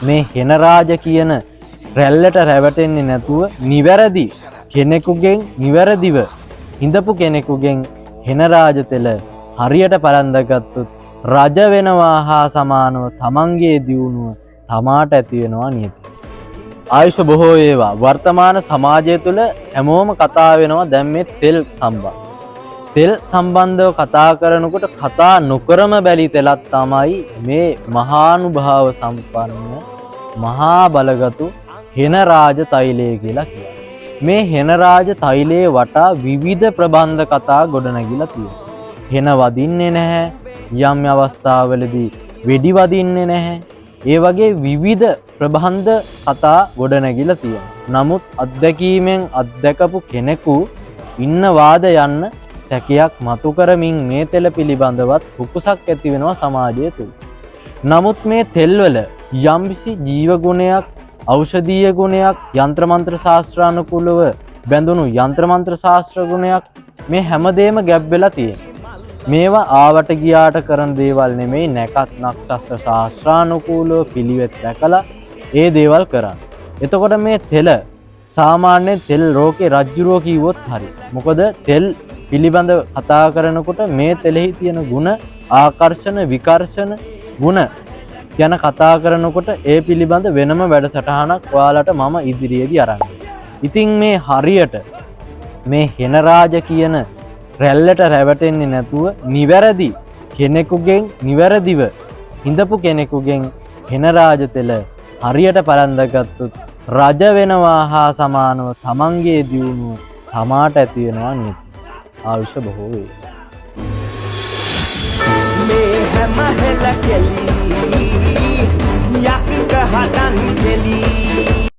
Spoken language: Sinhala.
මේ හෙන රාජ කියන රැල්ලට රැවටෙන්නේ නැතුව නිවැරදි කෙනෙකුගෙන් නිවැරදිව හිඳපු කෙනෙකුගෙන් හෙන රාජ තෙල හරියට පලන්දගත්තොත් රජ වෙනවා හා සමානව තමන්ගේ දියුණුව තමාට ඇති වෙනවා නියති. ආයුෂ බොහෝ වේවා. වර්තමාන සමාජය තුළ හැමෝම කතා වෙනවා දැන් මේ තෙල් සම්බන්ධ. තෙල් සම්බන්ධව කතා කරනකොට කතා නොකරම බැරි තෙලක් තමයි මේ මහානුභාව සම්පන්න මහා බලගතු හෙන රාජ තෛලය කියලා කියනවා. මේ හෙන රාජ තෛලයේ වටා විවිධ ප්‍රබන්ධ කතා ගොඩනැගිලා තියෙනවා. හෙන වදින්නේ නැහැ, යම් අවස්ථාවලදී වෙඩි වදින්නේ නැහැ. ඒ වගේ විවිධ ප්‍රබන්ධ කතා ගොඩනැගිලා තියෙනවා. නමුත් අත්දැකීමෙන් අත්දැකපු කෙනෙකු ඉන්නවාද යන්න සැකයක් මතු කරමින් මේ තෙල පිළිබඳවත් කුකුසක් ඇති වෙනවා සමාජය තුළ. නමුත් මේ තෙල්වල යම්කිසි ජීව ගුණයක්, ඖෂධීය ගුණයක්, යంత్ర මන්ත්‍ර ශාස්ත්‍රානුකූලව බැඳුණු යంత్ర මන්ත්‍ර ශාස්ත්‍ර ගුණයක් මේ හැමදේම ගැබ් වෙලා තියෙනවා. මේවා ආවට ගියාට කරන දේවල් නෙමෙයි, නැකත් නක්ෂත්‍ර ශාස්ත්‍රානුකූලව පිළිවෙත් දැකලා ඒ දේවල් කරන්න. එතකොට මේ තෙල සාමාන්‍යයෙන් තෙල් රෝගේ රජ්ජුරුව කිව්වොත් හරි. මොකද තෙල් පිළිබඳ කතා කරනකොට මේ තෙලෙහි තියෙන ಗುಣ, ආකර්ෂණ විකර්ෂණ ಗುಣ ගැන කතා කරනකොට ඒ පිළිබඳ වෙනම වැඩසටහනක් ඔයාලට මම ඉදිරියේදී අරන්. ඉතින් මේ හරියට මේ හෙන රාජ කියන රැල්ලට රැවටෙන්නේ නැතුව නිවැරදි කෙනෙකුගෙන් නිවැරදිව හිඳපු කෙනෙකුගෙන් හෙන රාජ තෙල හරියට පලන්දගත්තොත් රජ වෙනවා හා සමානව තමන්ගේ දියුණුව තමාට ඇති වෙනවා නේද? ආයුෂ බොහෝ වේ. මේ හැම හෙල කෙලි යක් ගහටන් කෙලි